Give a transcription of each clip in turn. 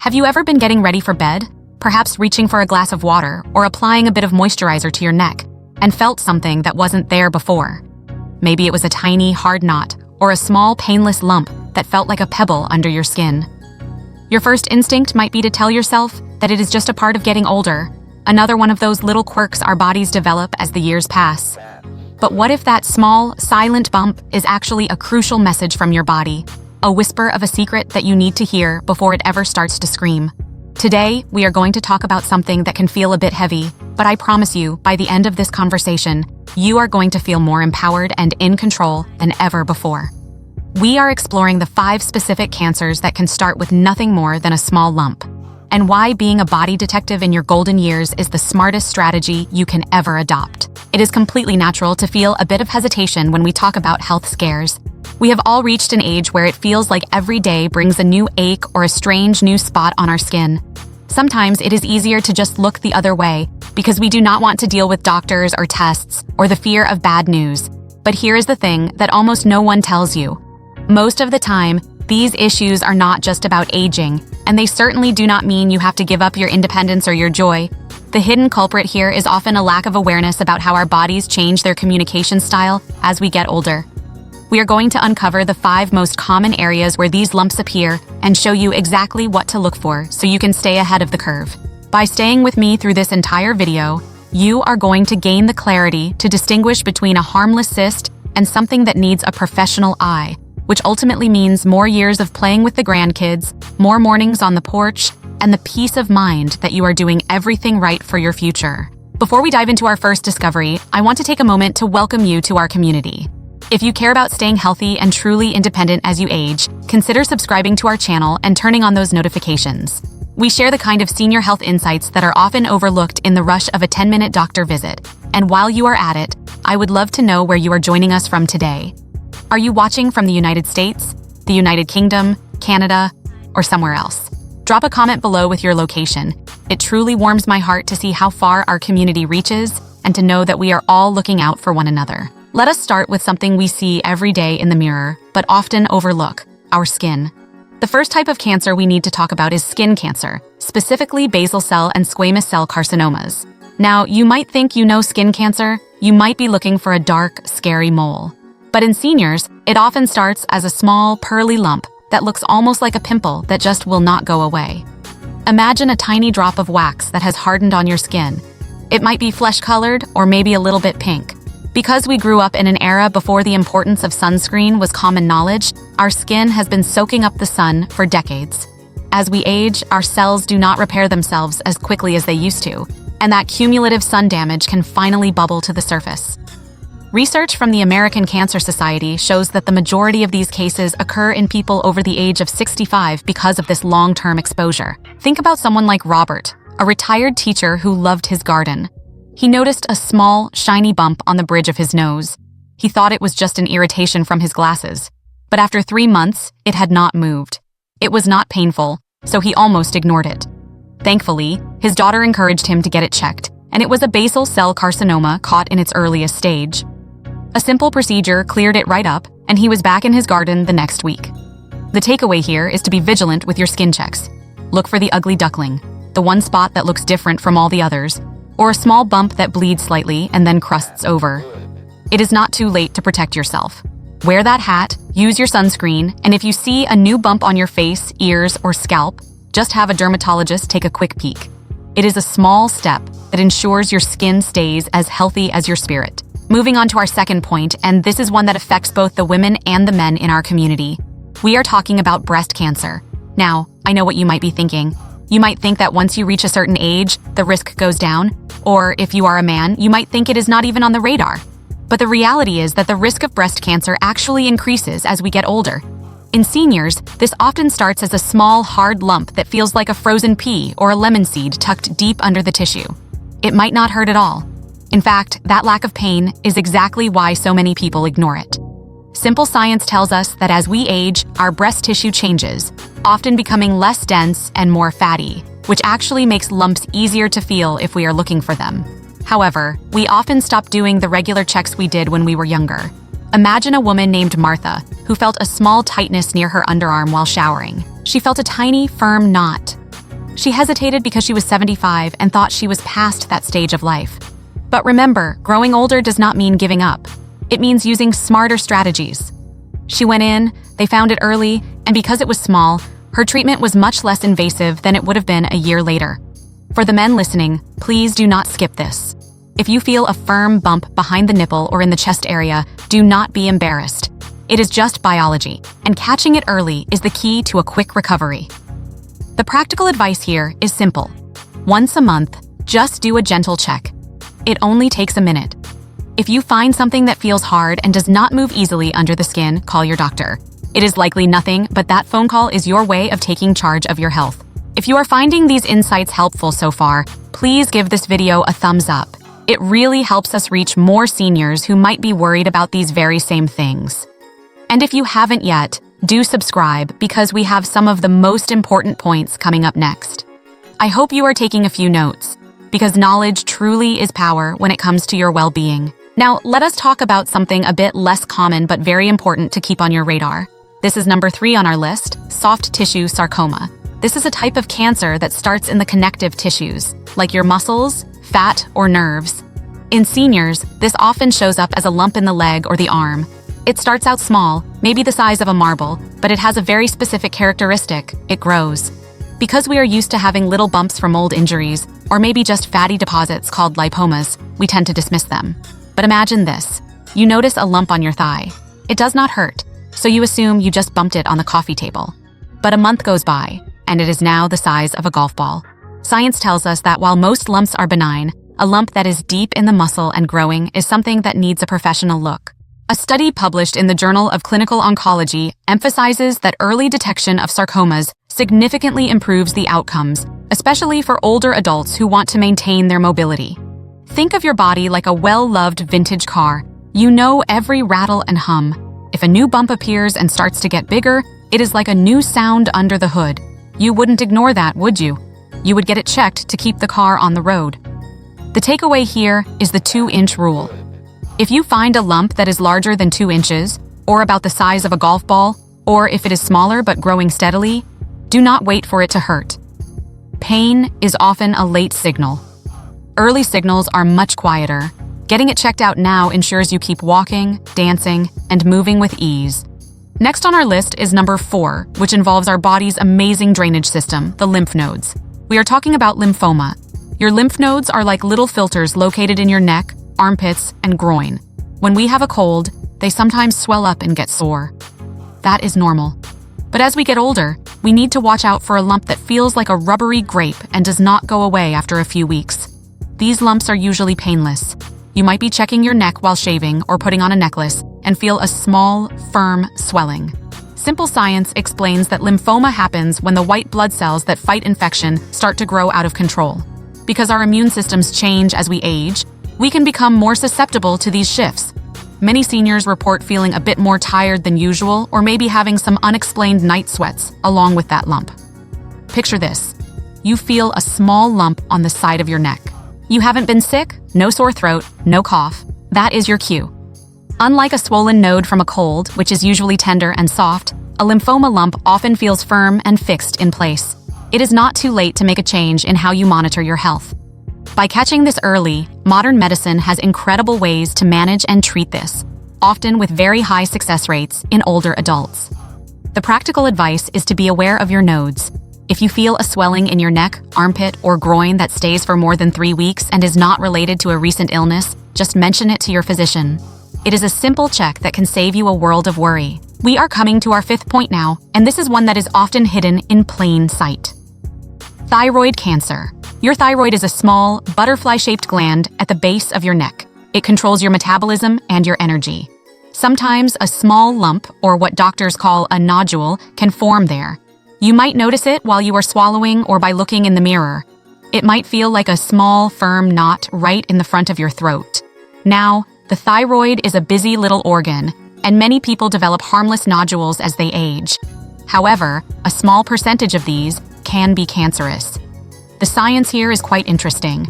Have you ever been getting ready for bed, perhaps reaching for a glass of water or applying a bit of moisturizer to your neck, and felt something that wasn't there before? Maybe it was a tiny, hard knot or a small, painless lump that felt like a pebble under your skin. Your first instinct might be to tell yourself that it is just a part of getting older, another one of those little quirks our bodies develop as the years pass. But what if that small, silent bump is actually a crucial message from your body, a whisper of a secret that you need to hear before it ever starts to scream? Today, we are going to talk about something that can feel a bit heavy, but I promise you, by the end of this conversation, you are going to feel more empowered and in control than ever before. We are exploring the 5 specific cancers that can start with nothing more than a small lump, and why being a body detective in your golden years is the smartest strategy you can ever adopt. It is completely natural to feel a bit of hesitation when we talk about health scares. We have all reached an age where it feels like every day brings a new ache or a strange new spot on our skin. Sometimes it is easier to just look the other way because we do not want to deal with doctors or tests or the fear of bad news. But here is the thing that almost no one tells you. Most of the time, these issues are not just about aging, and they certainly do not mean you have to give up your independence or your joy. The hidden culprit here is often a lack of awareness about how our bodies change their communication style as we get older. We are going to uncover the 5 most common areas where these lumps appear and show you exactly what to look for so you can stay ahead of the curve. By staying with me through this entire video, you are going to gain the clarity to distinguish between a harmless cyst and something that needs a professional eye, which ultimately means more years of playing with the grandkids, more mornings on the porch, and the peace of mind that you are doing everything right for your future. Before we dive into our first discovery, I want to take a moment to welcome you to our community. If you care about staying healthy and truly independent as you age, consider subscribing to our channel and turning on those notifications. We share the kind of senior health insights that are often overlooked in the rush of a 10-minute doctor visit. And while you are at it, I would love to know where you are joining us from today. Are you watching from the United States, the United Kingdom, Canada, or somewhere else? Drop a comment below with your location. It truly warms my heart to see how far our community reaches and to know that we are all looking out for one another. Let us start with something we see every day in the mirror, but often overlook: our skin. The first type of cancer we need to talk about is skin cancer, specifically basal cell and squamous cell carcinomas. Now, you might think you know skin cancer. You might be looking for a dark, scary mole. But in seniors, it often starts as a small, pearly lump that looks almost like a pimple that just will not go away. Imagine a tiny drop of wax that has hardened on your skin. It might be flesh-colored or maybe a little bit pink. Because we grew up in an era before the importance of sunscreen was common knowledge, our skin has been soaking up the sun for decades. As we age, our cells do not repair themselves as quickly as they used to, and that cumulative sun damage can finally bubble to the surface. Research from the American Cancer Society shows that the majority of these cases occur in people over the age of 65 because of this long-term exposure. Think about someone like Robert, a retired teacher who loved his garden. He noticed a small, shiny bump on the bridge of his nose. He thought it was just an irritation from his glasses. But after 3 months, it had not moved. It was not painful, so he almost ignored it. Thankfully, his daughter encouraged him to get it checked, and it was a basal cell carcinoma caught in its earliest stage. A simple procedure cleared it right up, and he was back in his garden the next week. The takeaway here is to be vigilant with your skin checks. Look for the ugly duckling, the one spot that looks different from all the others, or a small bump that bleeds slightly and then crusts over. It is not too late to protect yourself. Wear that hat, use your sunscreen, and if you see a new bump on your face, ears, or scalp, just have a dermatologist take a quick peek. It is a small step that ensures your skin stays as healthy as your spirit. Moving on to our second point, and this is one that affects both the women and the men in our community. We are talking about breast cancer. Now, I know what you might be thinking. You might think that once you reach a certain age, the risk goes down. Or if you are a man, you might think it is not even on the radar. But the reality is that the risk of breast cancer actually increases as we get older. In seniors, this often starts as a small, hard lump that feels like a frozen pea or a lemon seed tucked deep under the tissue. It might not hurt at all. In fact, that lack of pain is exactly why so many people ignore it. Simple science tells us that as we age, our breast tissue changes, often becoming less dense and more fatty, which actually makes lumps easier to feel if we are looking for them. However, we often stop doing the regular checks we did when we were younger. Imagine a woman named Martha, who felt a small tightness near her underarm while showering. She felt a tiny, firm knot. She hesitated because she was 75 and thought she was past that stage of life. But remember, growing older does not mean giving up. It means using smarter strategies. She went in, they found it early, and because it was small, her treatment was much less invasive than it would have been a year later. For the men listening, please do not skip this. If you feel a firm bump behind the nipple or in the chest area, do not be embarrassed. It is just biology, and catching it early is the key to a quick recovery. The practical advice here is simple. Once a month, just do a gentle check. It only takes a minute. If you find something that feels hard and does not move easily under the skin, call your doctor. It is likely nothing, but that phone call is your way of taking charge of your health. If you are finding these insights helpful so far, please give this video a thumbs up. It really helps us reach more seniors who might be worried about these very same things. And if you haven't yet, do subscribe because we have some of the most important points coming up next. I hope you are taking a few notes, because knowledge truly is power when it comes to your well-being. Now, let us talk about something a bit less common but very important to keep on your radar. This is number 3 on our list, soft tissue sarcoma. This is a type of cancer that starts in the connective tissues, like your muscles, fat, or nerves. In seniors, this often shows up as a lump in the leg or the arm. It starts out small, maybe the size of a marble, but it has a very specific characteristic: it grows. Because we are used to having little bumps from old injuries, or maybe just fatty deposits called lymphomas, we tend to dismiss them. But imagine this. You notice a lump on your thigh. It does not hurt, so you assume you just bumped it on the coffee table. But a month goes by, and it is now the size of a golf ball. Science tells us that while most lumps are benign, a lump that is deep in the muscle and growing is something that needs a professional look. A study published in the Journal of Clinical Oncology emphasizes that early detection of sarcomas significantly improves the outcomes, especially for older adults who want to maintain their mobility. Think of your body like a well-loved vintage car. You know every rattle and hum. If a new bump appears and starts to get bigger, it is like a new sound under the hood. You wouldn't ignore that, would you? You would get it checked to keep the car on the road. The takeaway here is the 2-inch rule. If you find a lump that is larger than 2 inches, or about the size of a golf ball, or if it is smaller but growing steadily, do not wait for it to hurt. Pain is often a late signal. Early signals are much quieter. Getting it checked out now ensures you keep walking, dancing, and moving with ease. Next on our list is number 4, which involves our body's amazing drainage system, the lymph nodes. We are talking about lymphoma. Your lymph nodes are like little filters located in your neck, armpits, and groin. When we have a cold, they sometimes swell up and get sore. That is normal. But as we get older, we need to watch out for a lump that feels like a rubbery grape and does not go away after a few weeks. These lumps are usually painless. You might be checking your neck while shaving or putting on a necklace and feel a small, firm swelling. Simple science explains that lymphoma happens when the white blood cells that fight infection start to grow out of control. Because our immune systems change as we age, we can become more susceptible to these shifts. Many seniors report feeling a bit more tired than usual or maybe having some unexplained night sweats along with that lump. Picture this. You feel a small lump on the side of your neck. You haven't been sick, no sore throat, no cough. That is your cue. Unlike a swollen node from a cold, which is usually tender and soft, a lymphoma lump often feels firm and fixed in place. It is not too late to make a change in how you monitor your health. By catching this early, modern medicine has incredible ways to manage and treat this, often with very high success rates in older adults. The practical advice is to be aware of your nodes. If you feel a swelling in your neck, armpit, or groin that stays for more than 3 weeks and is not related to a recent illness, just mention it to your physician. It is a simple check that can save you a world of worry. We are coming to our 5th point now, and this is one that is often hidden in plain sight. Thyroid cancer. Your thyroid is a small, butterfly-shaped gland at the base of your neck. It controls your metabolism and your energy. Sometimes a small lump, or what doctors call a nodule, can form there. You might notice it while you are swallowing or by looking in the mirror. It might feel like a small, firm knot right in the front of your throat. Now, the thyroid is a busy little organ, and many people develop harmless nodules as they age. However, a small percentage of these can be cancerous. The science here is quite interesting.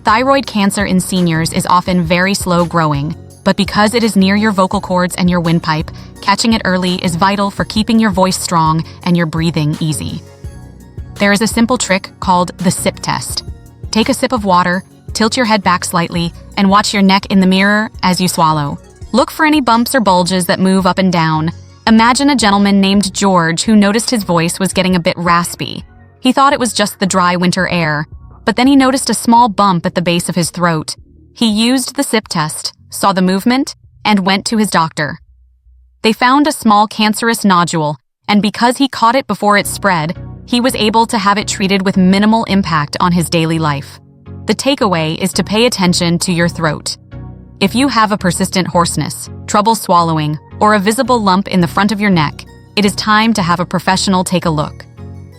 Thyroid cancer in seniors is often very slow growing, but because it is near your vocal cords and your windpipe, catching it early is vital for keeping your voice strong and your breathing easy. There is a simple trick called the sip test. Take a sip of water, tilt your head back slightly, and watch your neck in the mirror as you swallow. Look for any bumps or bulges that move up and down. Imagine a gentleman named George who noticed his voice was getting a bit raspy. He thought it was just the dry winter air, but then he noticed a small bump at the base of his throat. He used the sip test, saw the movement, and went to his doctor. They found a small cancerous nodule, and because he caught it before it spread, he was able to have it treated with minimal impact on his daily life. The takeaway is to pay attention to your throat. If you have a persistent hoarseness, trouble swallowing, or a visible lump in the front of your neck, it is time to have a professional take a look.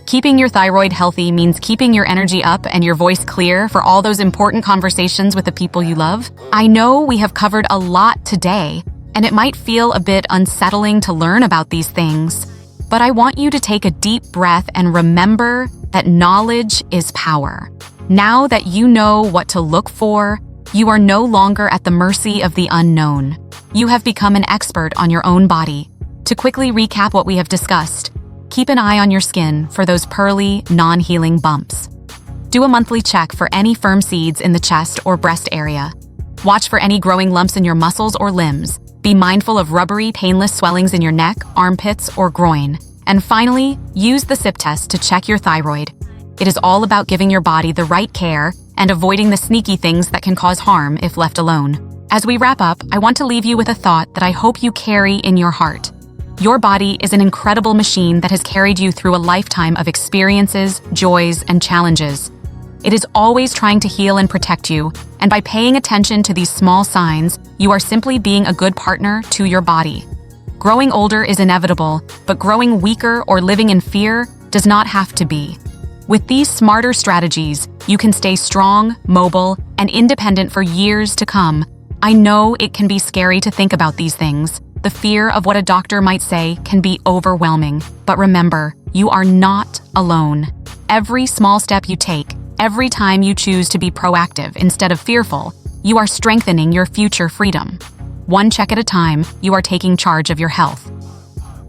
Keeping your thyroid healthy means keeping your energy up and your voice clear for all those important conversations with the people you love. I know we have covered a lot today, and it might feel a bit unsettling to learn about these things, but I want you to take a deep breath and remember that knowledge is power. Now that you know what to look for, you are no longer at the mercy of the unknown. You have become an expert on your own body. To quickly recap what we have discussed, keep an eye on your skin for those pearly, non-healing bumps. Do a monthly check for any firm seeds in the chest or breast area. Watch for any growing lumps in your muscles or limbs. Be mindful of rubbery, painless swellings in your neck, armpits, or groin. And finally, use the sip test to check your thyroid. It is all about giving your body the right care and avoiding the sneaky things that can cause harm if left alone. As we wrap up, I want to leave you with a thought that I hope you carry in your heart. Your body is an incredible machine that has carried you through a lifetime of experiences, joys, and challenges. It is always trying to heal and protect you, and by paying attention to these small signs, you are simply being a good partner to your body. Growing older is inevitable, but growing weaker or living in fear does not have to be. With these smarter strategies, you can stay strong, mobile, and independent for years to come. I know it can be scary to think about these things. The fear of what a doctor might say can be overwhelming. But remember, you are not alone. Every small step you take, every time you choose to be proactive instead of fearful, you are strengthening your future freedom. One check at a time, you are taking charge of your health.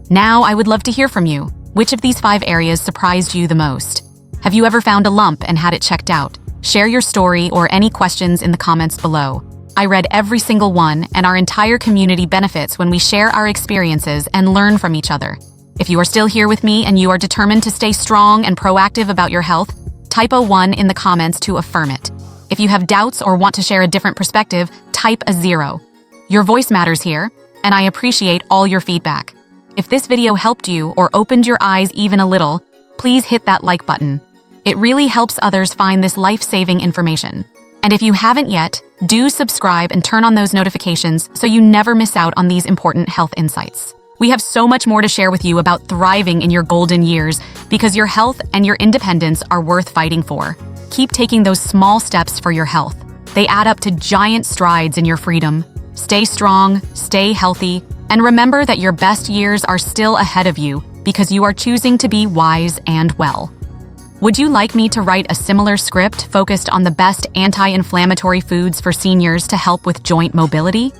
Now, I would love to hear from you. Which of these 5 areas surprised you the most? Have you ever found a lump and had it checked out? Share your story or any questions in the comments below. I read every single one, and our entire community benefits when we share our experiences and learn from each other. If you are still here with me and you are determined to stay strong and proactive about your health, type a 1 in the comments to affirm it. If you have doubts or want to share a different perspective, type a 0. Your voice matters here, and I appreciate all your feedback. If this video helped you or opened your eyes even a little, please hit that like button. It really helps others find this life-saving information. And if you haven't yet, do subscribe and turn on those notifications so you never miss out on these important health insights. We have so much more to share with you about thriving in your golden years because your health and your independence are worth fighting for. Keep taking those small steps for your health. They add up to giant strides in your freedom. Stay strong, stay healthy, and remember that your best years are still ahead of you because you are choosing to be wise and well. Would you like me to write a similar script focused on the best anti-inflammatory foods for seniors to help with joint mobility?